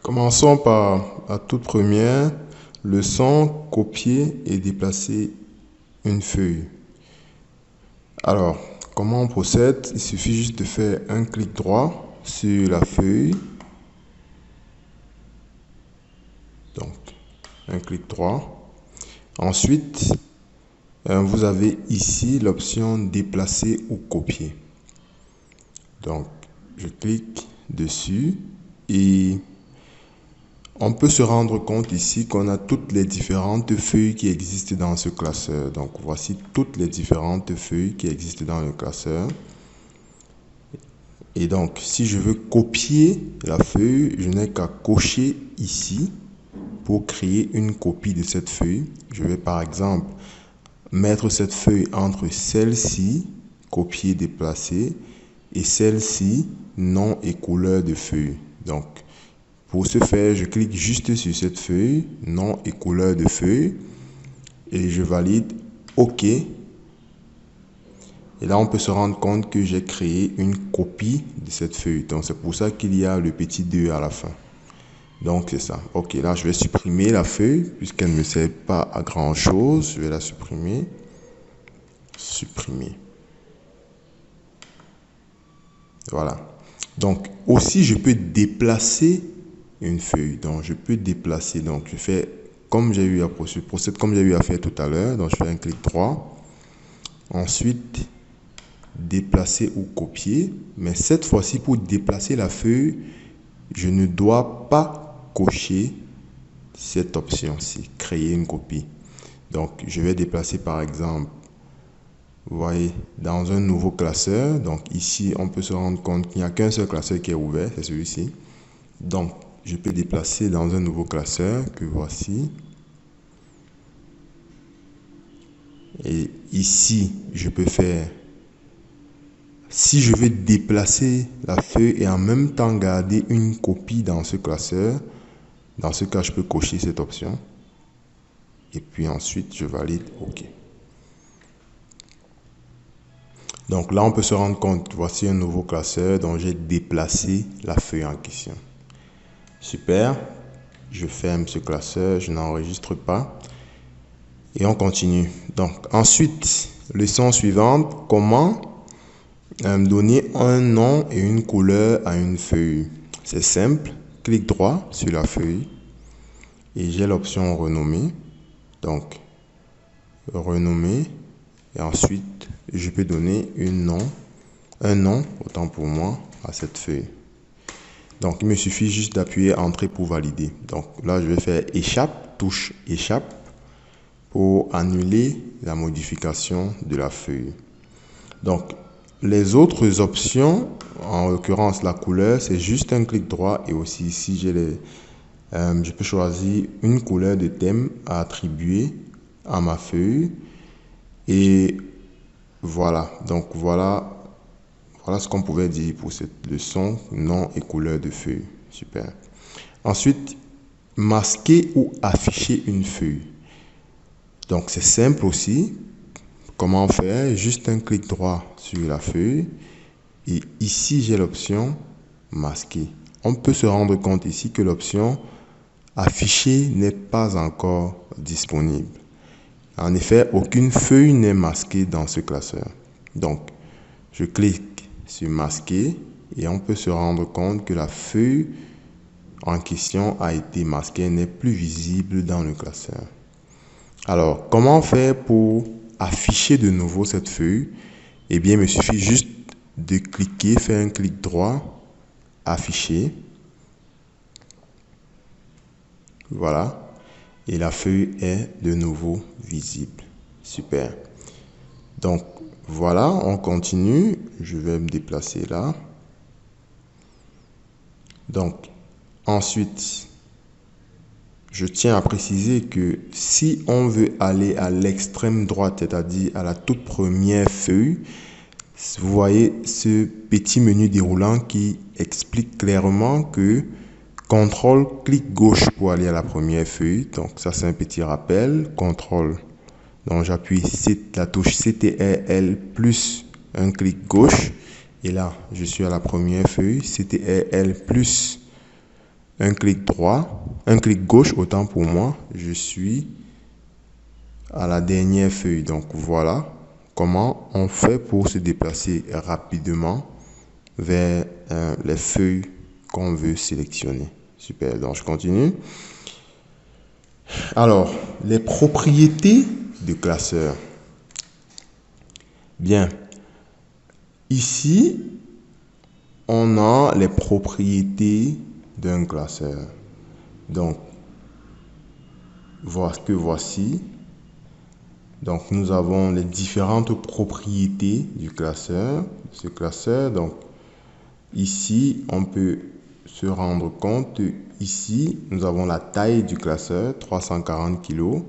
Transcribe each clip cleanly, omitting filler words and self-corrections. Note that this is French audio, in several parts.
Commençons par la toute première leçon, copier et déplacer une feuille. Alors, comment on procède? Il suffit juste de faire un clic droit sur la feuille. Donc, un clic droit. Ensuite, vous avez ici l'option déplacer ou copier. Donc, je clique dessus et on peut se rendre compte ici qu'on a toutes les différentes feuilles qui existent dans ce classeur. Donc, voici toutes les différentes feuilles qui existent dans le classeur. Et donc, si je veux copier la feuille, je n'ai qu'à cocher ici pour créer une copie de cette feuille. Je vais par exemple mettre cette feuille entre celle-ci, copier, déplacer, et celle-ci, nom et couleur de feuille. Donc, pour ce faire, je clique juste sur cette feuille, nom et couleur de feuille, et je valide OK. Et là, on peut se rendre compte que j'ai créé une copie de cette feuille. Donc, c'est pour ça qu'il y a le petit 2 à la fin. Donc, c'est ça. OK, là, je vais supprimer la feuille, puisqu'elle ne me sert pas à grand-chose. Je vais la supprimer. Supprimer. Voilà. Donc, aussi, je peux déplacer une feuille. Donc, je peux déplacer. Donc, je fais comme j'ai eu à procède comme j'ai eu à faire tout à l'heure. Donc, je fais un clic droit. Ensuite, déplacer ou copier. Mais cette fois-ci, pour déplacer la feuille, je ne dois pas cocher cette option-ci, créer une copie. Donc, je vais déplacer par exemple, vous voyez, dans un nouveau classeur. Donc, ici, on peut se rendre compte qu'il n'y a qu'un seul classeur qui est ouvert, c'est celui-ci. Donc, je peux déplacer dans un nouveau classeur que voici. Et ici, je peux faire, si je veux déplacer la feuille et en même temps garder une copie dans ce classeur, dans ce cas, je peux cocher cette option. Et puis ensuite, je valide OK. Donc là, on peut se rendre compte, voici un nouveau classeur dont j'ai déplacé la feuille en question. Super. Je ferme ce classeur, je n'enregistre pas. Et on continue. Donc ensuite, leçon suivante, comment donner un nom et une couleur à une feuille. C'est simple, clic droit sur la feuille et j'ai l'option renommer. Donc, renommer et ensuite, je peux donner un nom, autant pour moi, à cette feuille. Donc, il me suffit juste d'appuyer Entrée pour valider. Donc là, je vais faire Échappe, touche Échappe pour annuler la modification de la feuille. Donc, les autres options, en l'occurrence la couleur, c'est juste un clic droit et aussi ici, je peux choisir une couleur de thème à attribuer à ma feuille. Et voilà, donc voilà ce qu'on pouvait dire pour cette leçon, nom et couleur de feuille. Super. Ensuite, masquer ou afficher une feuille. Donc c'est simple aussi. Comment faire? Juste un clic droit sur la feuille et ici j'ai l'option masquer. On peut se rendre compte ici que l'option afficher n'est pas encore disponible. En effet, aucune feuille n'est masquée dans ce classeur. Donc, je clique sur masquer et on peut se rendre compte que la feuille en question a été masquée, n'est plus visible dans le classeur. Alors, comment faire pour afficher de nouveau cette feuille? Eh bien, il me suffit juste de cliquer, faire un clic droit, afficher. Voilà. Et la feuille est de nouveau visible. Super. Donc, voilà, on continue. Je vais me déplacer là. Donc, ensuite, je tiens à préciser que si on veut aller à l'extrême droite, c'est-à-dire à la toute première feuille, vous voyez ce petit menu déroulant qui explique clairement que CTRL, clic gauche pour aller à la première feuille. Donc ça c'est un petit rappel. CTRL. Donc j'appuie la touche CTRL plus un clic gauche. Et là, je suis à la première feuille. CTRL plus un clic droit, un clic gauche, autant pour moi, je suis à la dernière feuille. Donc voilà comment on fait pour se déplacer rapidement vers les feuilles qu'on veut sélectionner. Super, donc je continue. Alors, les propriétés du classeur. Bien, ici, on a les propriétés d'un classeur. Donc, voici. Donc, nous avons les différentes propriétés du classeur. Ce classeur, donc, ici, on peut se rendre compte. Ici, nous avons la taille du classeur, 340 kg,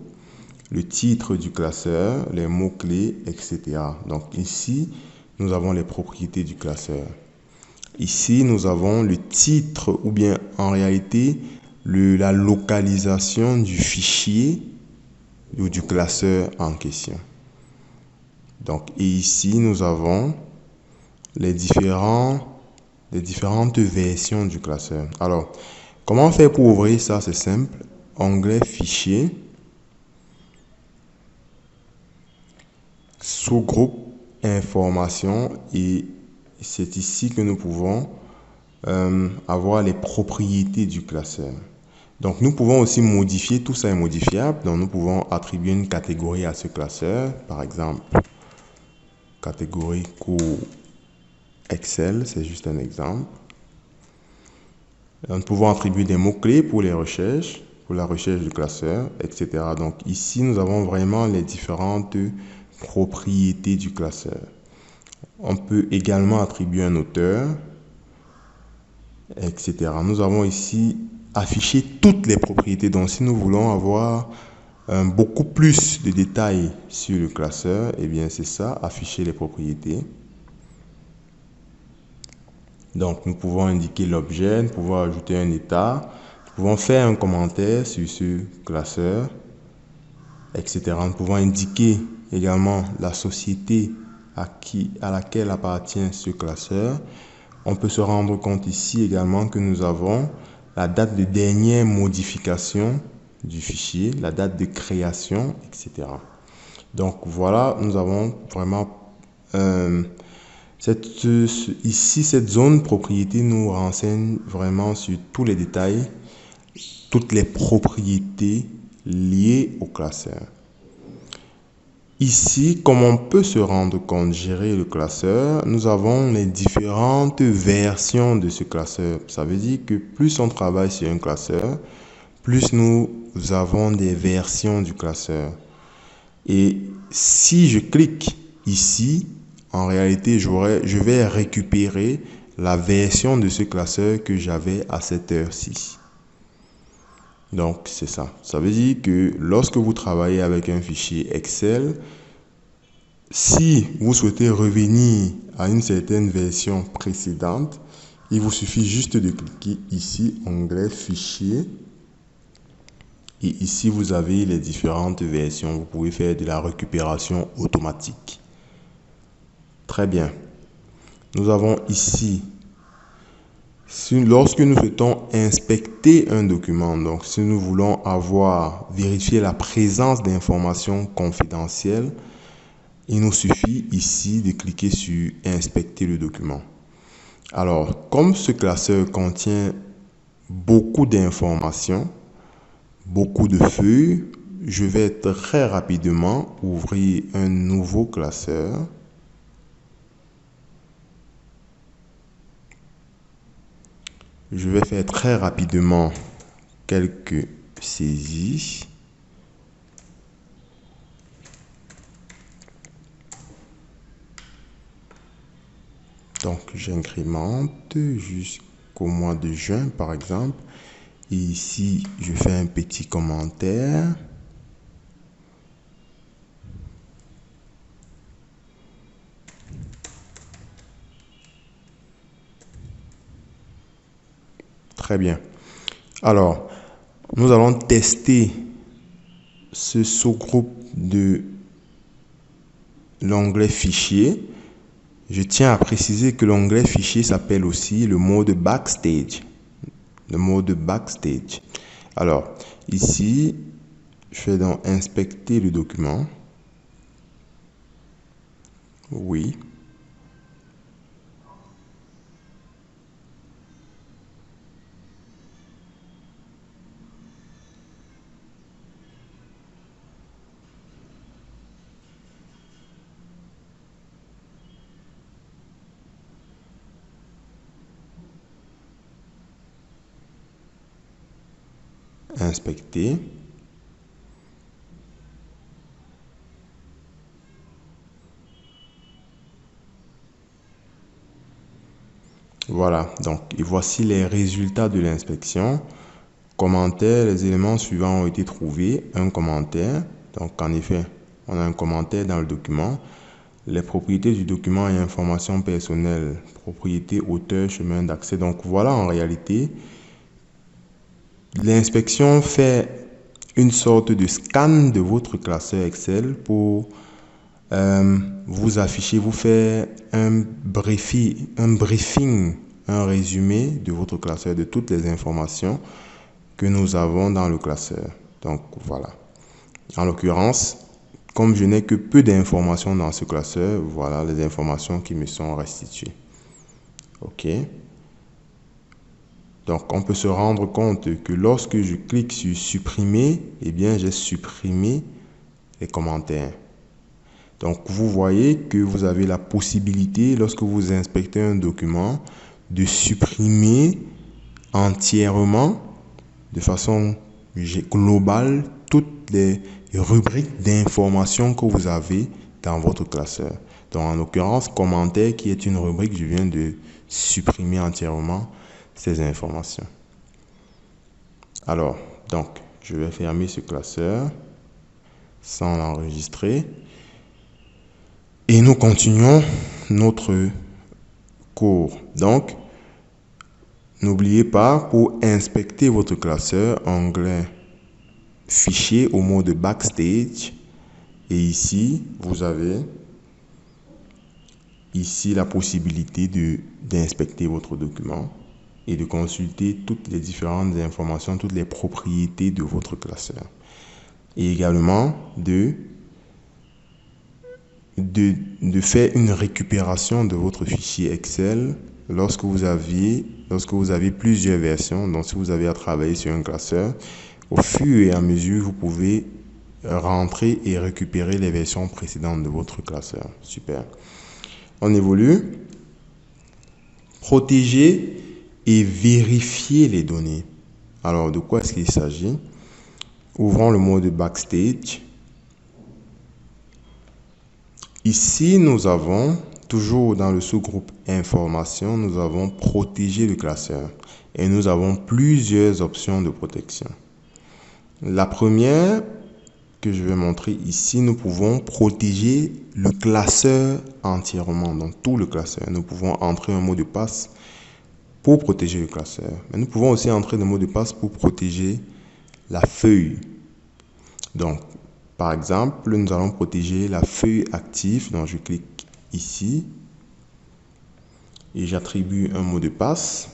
le titre du classeur, les mots-clés, etc. Donc, ici, nous avons les propriétés du classeur. Ici, nous avons le titre ou bien en réalité la localisation du fichier ou du classeur en question. Donc, et ici, nous avons les différentes versions du classeur. Alors, comment faire pour ouvrir ça? C'est simple. Onglet Fichier, sous-groupe Information, et c'est ici que nous pouvons avoir les propriétés du classeur. Donc, nous pouvons aussi modifier, tout ça est modifiable. Donc, nous pouvons attribuer une catégorie à ce classeur. Par exemple, catégorie cours Excel, c'est juste un exemple. Nous pouvons attribuer des mots-clés pour les recherches, pour la recherche du classeur, etc. Donc, ici, nous avons vraiment les différentes propriétés du classeur. On peut également attribuer un auteur, etc. Nous avons ici affiché toutes les propriétés. Donc, si nous voulons avoir beaucoup plus de détails sur le classeur, eh bien, c'est ça, afficher les propriétés. Donc, nous pouvons indiquer l'objet, nous pouvons ajouter un état, nous pouvons faire un commentaire sur ce classeur, etc. Nous pouvons indiquer également la société à laquelle appartient ce classeur. On peut se rendre compte ici également que nous avons la date de dernière modification du fichier, la date de création, etc. Donc voilà, nous avons vraiment ici, cette zone propriété nous renseigne vraiment sur tous les détails, toutes les propriétés liées au classeur. Ici, comme on peut se rendre compte, gérer le classeur, nous avons les différentes versions de ce classeur. Ça veut dire que plus on travaille sur un classeur, plus nous avons des versions du classeur. Et si je clique ici, en réalité, je vais récupérer la version de ce classeur que j'avais à cette heure-ci. Donc, c'est ça. Ça veut dire que lorsque vous travaillez avec un fichier Excel, si vous souhaitez revenir à une certaine version précédente, il vous suffit juste de cliquer ici, onglet Fichier. Et ici, vous avez les différentes versions. Vous pouvez faire de la récupération automatique. Très bien. Nous avons ici, lorsque nous souhaitons inspecter un document, donc si nous voulons vérifier la présence d'informations confidentielles, il nous suffit ici de cliquer sur Inspecter le document. Alors, comme ce classeur contient beaucoup d'informations, beaucoup de feuilles, je vais très rapidement ouvrir un nouveau classeur. Je vais faire très rapidement quelques saisies. Donc, j'incrémente jusqu'au mois de juin, par exemple. Et ici, je fais un petit commentaire. Très bien. Alors, nous allons tester ce sous-groupe de l'onglet Fichier. Je tiens à préciser que l'onglet Fichier s'appelle aussi le mode Backstage. le mode backstage. Alors, ici, je vais donc inspecter le document. Oui. Inspecter. Voilà, donc et voici les résultats de l'inspection. Commentaire, les éléments suivants ont été trouvés. Un commentaire, donc en effet, on a un commentaire dans le document. Les propriétés du document et informations personnelles, propriété, auteur, chemin d'accès. Donc voilà, en réalité, l'inspection fait une sorte de scan de votre classeur Excel pour vous afficher, vous faire un briefing, un résumé de votre classeur, de toutes les informations que nous avons dans le classeur. Donc voilà. En l'occurrence, comme je n'ai que peu d'informations dans ce classeur, voilà les informations qui me sont restituées. OK. Donc on peut se rendre compte que lorsque je clique sur supprimer, eh bien j'ai supprimé les commentaires. Donc, vous voyez que vous avez la possibilité, lorsque vous inspectez un document, de supprimer entièrement, de façon globale, toutes les rubriques d'informations que vous avez dans votre classeur. Donc, en l'occurrence, commentaire, qui est une rubrique, je viens de supprimer entièrement ces informations. Alors, donc, je vais fermer ce classeur sans l'enregistrer. Et nous continuons notre cours. Donc, n'oubliez pas, pour inspecter votre classeur, onglet Fichier au mode Backstage. Et ici, vous avez ici la possibilité d'inspecter votre document et de consulter toutes les différentes informations, toutes les propriétés de votre classeur. Et également de faire une récupération de votre fichier Excel lorsque vous avez plusieurs versions. Donc, si vous avez à travailler sur un classeur, au fur et à mesure, vous pouvez rentrer et récupérer les versions précédentes de votre classeur. Super. On évolue. Protéger et vérifier les données. Alors, de quoi est-ce qu'il s'agit? Ouvrons le mode Backstage. Ici, nous avons, toujours dans le sous-groupe Information, nous avons protégé le classeur et nous avons plusieurs options de protection. La première que je vais montrer ici, nous pouvons protéger le classeur entièrement, donc tout le classeur. Nous pouvons entrer un mot de passe pour protéger le classeur. Mais nous pouvons aussi entrer un mot de passe pour protéger la feuille. Donc, par exemple, nous allons protéger la feuille active. Donc, je clique ici et j'attribue un mot de passe.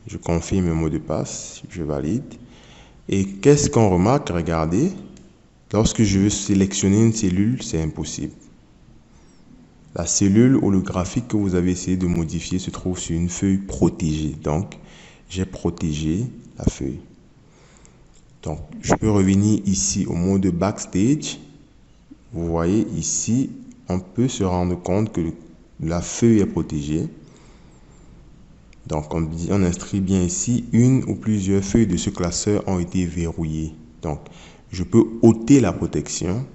Je confirme le mot de passe, je valide. Et qu'est-ce qu'on remarque? Regardez, lorsque je veux sélectionner une cellule, c'est impossible. La cellule ou le graphique que vous avez essayé de modifier se trouve sur une feuille protégée. Donc, j'ai protégé la feuille. Donc, je peux revenir ici au mode Backstage. Vous voyez ici, on peut se rendre compte que la feuille est protégée. Donc, on inscrit bien ici, une ou plusieurs feuilles de ce classeur ont été verrouillées. Donc, je peux ôter la protection.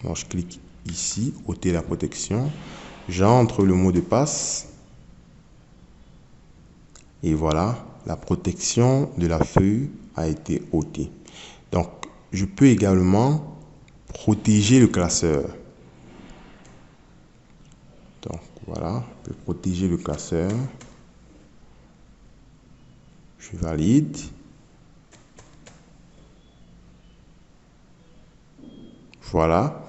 Donc, je clique ici, ôter la protection. J'entre le mot de passe. Et voilà, la protection de la feuille a été ôtée. Donc, je peux également protéger le classeur. Donc, voilà, je peux protéger le classeur. Je valide. Voilà.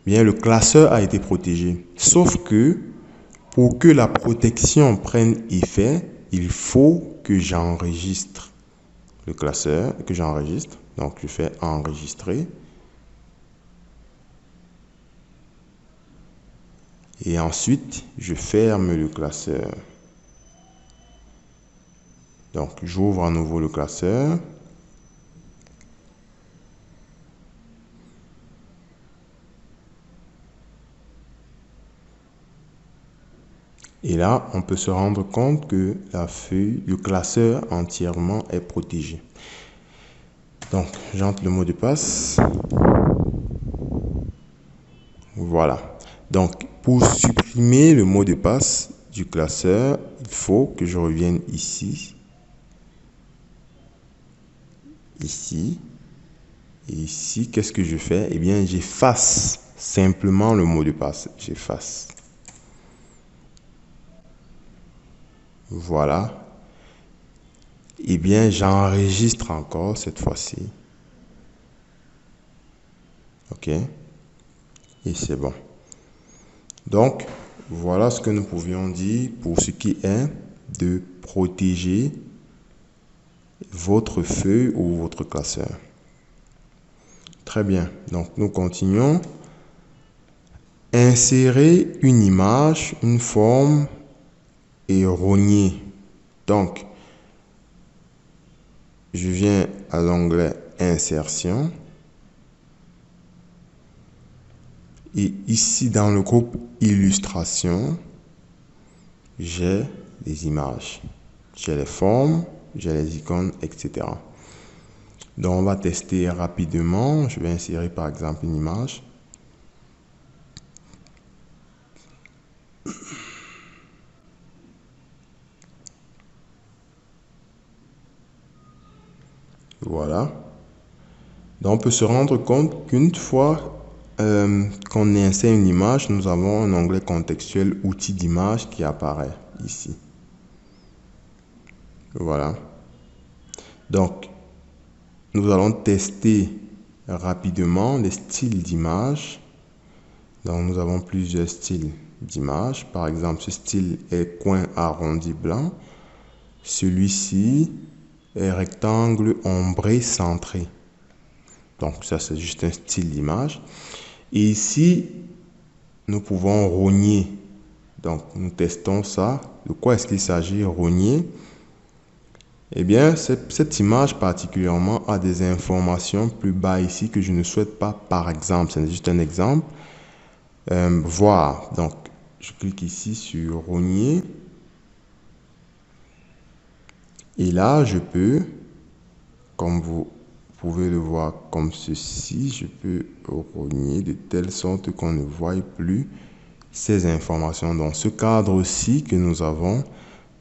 bien le classeur a été protégé. Sauf que pour que la protection prenne effet, il faut que j'enregistre le classeur, que j'enregistre. Donc, je fais enregistrer. Et ensuite, je ferme le classeur. Donc, j'ouvre à nouveau le classeur. Et là, on peut se rendre compte que la feuille, le classeur entièrement est protégé. Donc, j'entre le mot de passe. Voilà. Donc, pour supprimer le mot de passe du classeur, il faut que je revienne ici. Ici. Et ici, qu'est-ce que je fais? Eh bien, j'efface simplement le mot de passe. J'efface. Voilà. Eh bien, j'enregistre encore cette fois-ci. OK. Et c'est bon. Donc, voilà ce que nous pouvions dire pour ce qui est de protéger votre feuille ou votre classeur. Très bien. Donc, nous continuons. Insérer une image, une forme et rogner. Donc, je viens à l'onglet Insertion. Et ici, dans le groupe Illustration, j'ai les images. J'ai les formes, j'ai les icônes, etc. Donc, on va tester rapidement. Je vais insérer par exemple une image. Voilà. Donc, on peut se rendre compte qu'une fois qu'on insère une image, nous avons un onglet contextuel outils d'image qui apparaît ici. Voilà. Donc, nous allons tester rapidement les styles d'image. Donc, nous avons plusieurs styles d'image. Par exemple, ce style est coin arrondi blanc. Celui-ci est rectangle ombré centré. Donc, ça, c'est juste un style d'image. Et ici, nous pouvons rogner. Donc, nous testons ça. De quoi est-ce qu'il s'agit, rogner? Eh bien, cette image particulièrement a des informations plus bas ici que je ne souhaite pas, par exemple. C'est juste un exemple. Voir. Donc, je clique ici sur rogner. Et là, je peux, comme vous pouvez le voir comme ceci, je peux rogner de telle sorte qu'on ne voie plus ces informations. Donc, ce cadre-ci que nous avons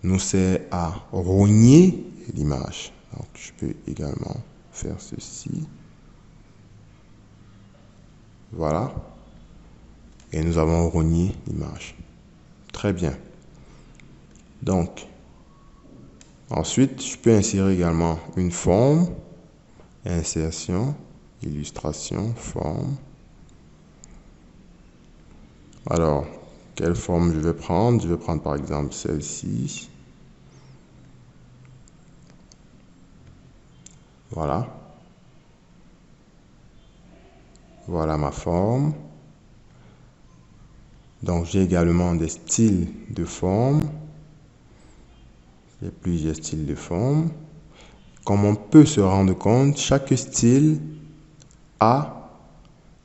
nous sert à rogner l'image. Donc, je peux également faire ceci. Voilà. Et nous avons rogné l'image. Très bien. Donc, ensuite, je peux insérer également une forme. Insertion, illustration, forme. Alors, quelle forme je vais prendre? Je vais prendre par exemple celle-ci. Voilà. Voilà ma forme. Donc, j'ai également des styles de forme. Il y a plusieurs styles de forme. Comme on peut se rendre compte, chaque style a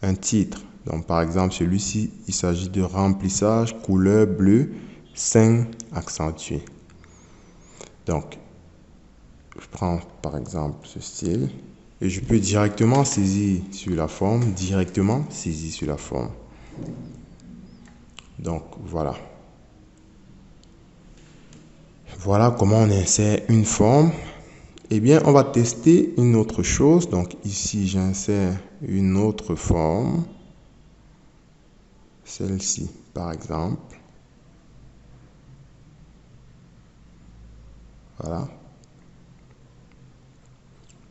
un titre. Donc, par exemple, celui-ci, il s'agit de remplissage couleur bleue, sein accentué. Donc, je prends par exemple ce style et je peux directement saisir sur la forme, Donc, voilà. Voilà comment on insère une forme. Eh bien, on va tester une autre chose. Donc, ici, j'insère une autre forme. Celle-ci, par exemple. Voilà.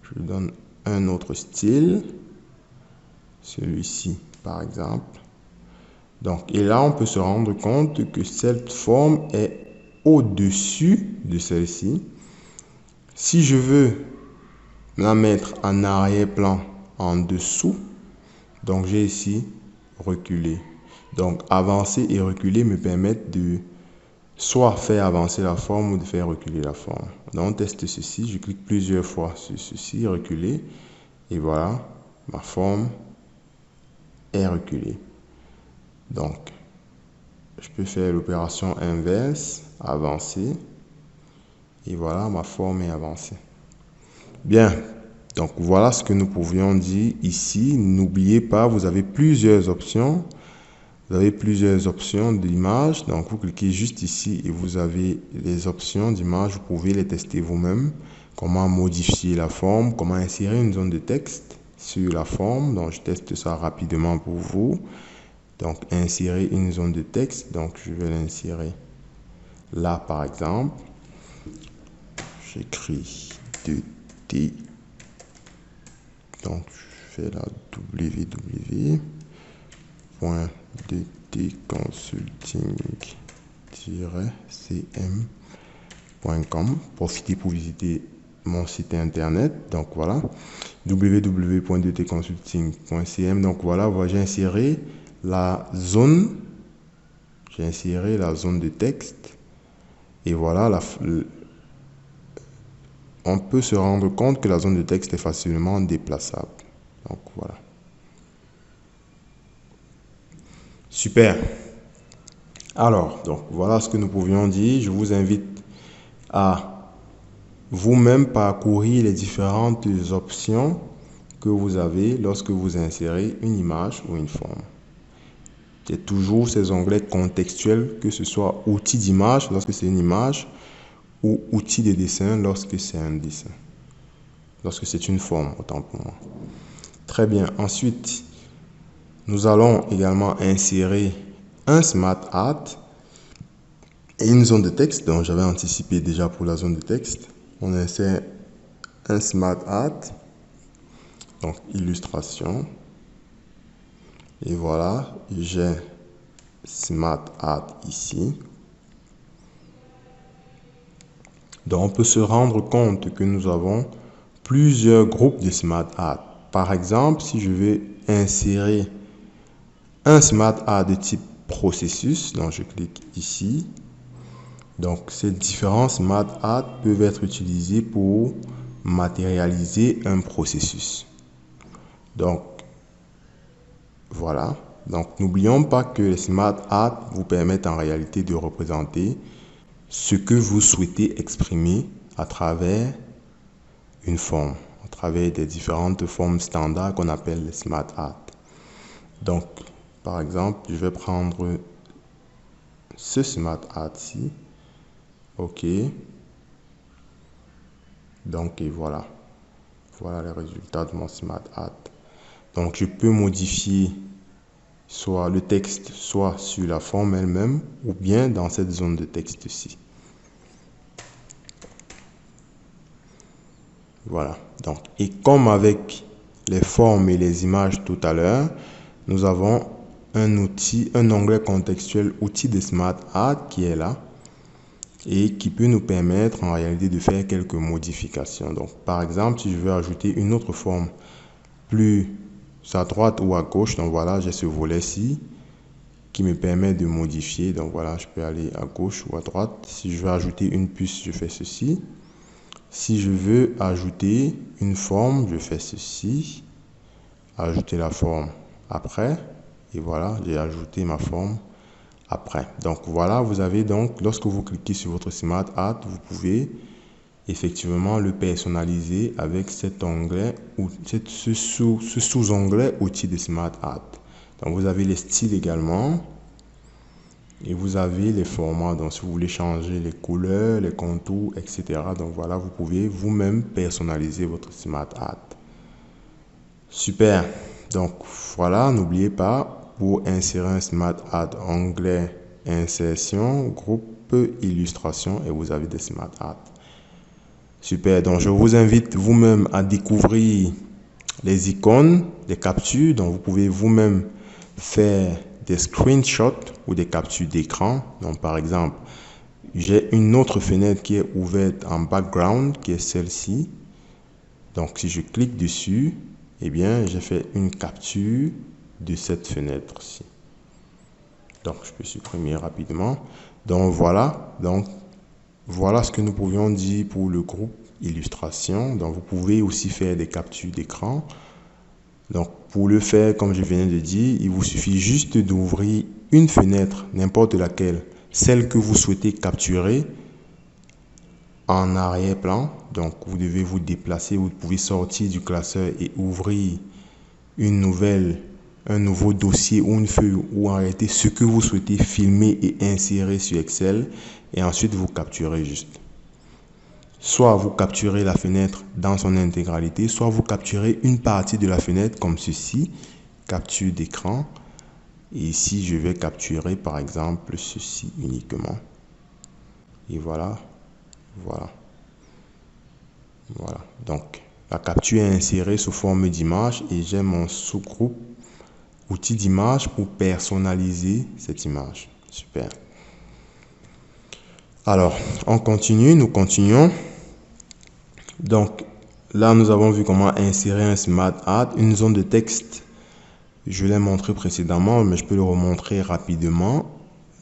Je donne un autre style. Celui-ci, par exemple. Donc, et là, on peut se rendre compte que cette forme est au-dessus de celle-ci. Si je veux la mettre en arrière-plan en dessous, donc j'ai ici reculer. Donc, avancer et reculer me permettent de soit faire avancer la forme ou de faire reculer la forme. Donc, on teste ceci. Je clique plusieurs fois sur ceci, reculer. Et voilà, ma forme est reculée. Donc, je peux faire l'opération inverse, avancer. Et voilà, ma forme est avancée. Bien, donc voilà ce que nous pouvions dire ici. N'oubliez pas, vous avez plusieurs options. Vous avez plusieurs options d'image. Donc, vous cliquez juste ici et vous avez les options d'image. Vous pouvez les tester vous-même. Comment modifier la forme, comment insérer une zone de texte sur la forme. Donc, je teste ça rapidement pour vous. Donc, insérer une zone de texte. Donc, je vais l'insérer là, par exemple. J'écris 2T. Donc, je fais la www.2tconsulting-cm.com. Profitez pour visiter mon site internet. Donc, voilà. www.2tconsulting.cm. Donc, voilà, j'ai inséré la zone. J'ai inséré la zone de texte. Et voilà, on peut se rendre compte que la zone de texte est facilement déplaçable. Donc, voilà. Super. Alors, donc, voilà ce que nous pouvions dire. Je vous invite à vous-même parcourir les différentes options que vous avez lorsque vous insérez une image ou une forme. C'est toujours ces onglets contextuels, que ce soit outil d'image lorsque c'est une image ou outil de dessin lorsque c'est un dessin. Lorsque c'est une forme, autant pour moi. Très bien. Ensuite, nous allons également insérer un Smart Art et une zone de texte. Donc, j'avais anticipé déjà pour la zone de texte. On insère un Smart Art. Donc, illustration. Et voilà, j'ai Smart Art ici. Donc, on peut se rendre compte que nous avons plusieurs groupes de Smart Art. Par exemple, si je vais insérer un Smart Art de type processus, donc je clique ici. Donc, ces différents Smart Art peuvent être utilisés pour matérialiser un processus. Donc, voilà. Donc, n'oublions pas que les Smart Art vous permettent en réalité de représenter ce que vous souhaitez exprimer à travers une forme, à travers des différentes formes standards qu'on appelle les Smart Art. Donc, par exemple, je vais prendre ce Smart Art-ci. OK. Donc, et voilà. Voilà les résultats de mon Smart Art. Donc, je peux modifier soit le texte, soit sur la forme elle-même, ou bien dans cette zone de texte-ci. Voilà. Donc, et comme avec les formes et les images tout à l'heure, nous avons un outil, un onglet contextuel, outil de Smart Art qui est là et qui peut nous permettre en réalité de faire quelques modifications. Donc, par exemple, si je veux ajouter une autre forme plus à droite ou à gauche, donc voilà, j'ai ce volet-ci qui me permet de modifier. Donc voilà, je peux aller à gauche ou à droite. Si je veux ajouter une puce, je fais ceci. Si je veux ajouter une forme, je fais ceci. Ajouter la forme après. Et voilà, j'ai ajouté ma forme après. Donc voilà, vous avez donc, lorsque vous cliquez sur votre Smart Art, vous pouvez effectivement le personnaliser avec cet onglet ou ce sous-onglet outil de Smart Art. Donc vous avez les styles également et vous avez les formats. Donc si vous voulez changer les couleurs, les contours, etc. Donc voilà, vous pouvez vous-même personnaliser votre Smart Art. Super. Donc voilà, n'oubliez pas, pour insérer un Smart Art, onglet insertion, groupe, illustration et vous avez des Smart Art. Super, donc je vous invite vous-même à découvrir les icônes, les captures, donc vous pouvez vous-même faire des screenshots ou des captures d'écran. Donc, par exemple, j'ai une autre fenêtre qui est ouverte en background, qui est celle-ci. Donc, si je clique dessus, eh bien, j'ai fait une capture de cette fenêtre-ci. Donc, je peux supprimer rapidement. Donc, voilà. Donc, voilà ce que nous pouvions dire pour le groupe illustration. Donc, vous pouvez aussi faire des captures d'écran. Donc, pour le faire, comme je venais de dire, il vous suffit juste d'ouvrir une fenêtre, n'importe laquelle, celle que vous souhaitez capturer en arrière-plan. Donc, vous devez vous déplacer, vous pouvez sortir du classeur et ouvrir un nouveau dossier ou une feuille ou arrêter ce que vous souhaitez filmer et insérer sur Excel et ensuite vous capturez juste. Soit vous capturez la fenêtre dans son intégralité, soit vous capturez une partie de la fenêtre comme ceci, capture d'écran. Et ici, je vais capturer par exemple ceci uniquement. Et voilà, voilà. Voilà, donc la capture est insérée sous forme d'image et j'ai mon sous-groupe outils d'image pour personnaliser cette image. Super. Alors, on continue, nous continuons. Donc, là, nous avons vu comment insérer un Smart Ad, une zone de texte. Je l'ai montré précédemment, mais je peux le remontrer rapidement.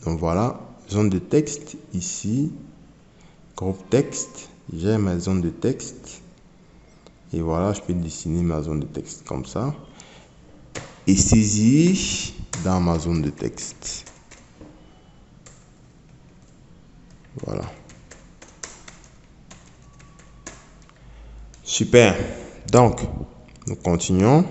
Donc, voilà, zone de texte ici, groupe texte. J'ai ma zone de texte. Et voilà, je peux dessiner ma zone de texte comme ça. Et saisir dans ma zone de texte. Voilà. Super. Donc, nous continuons.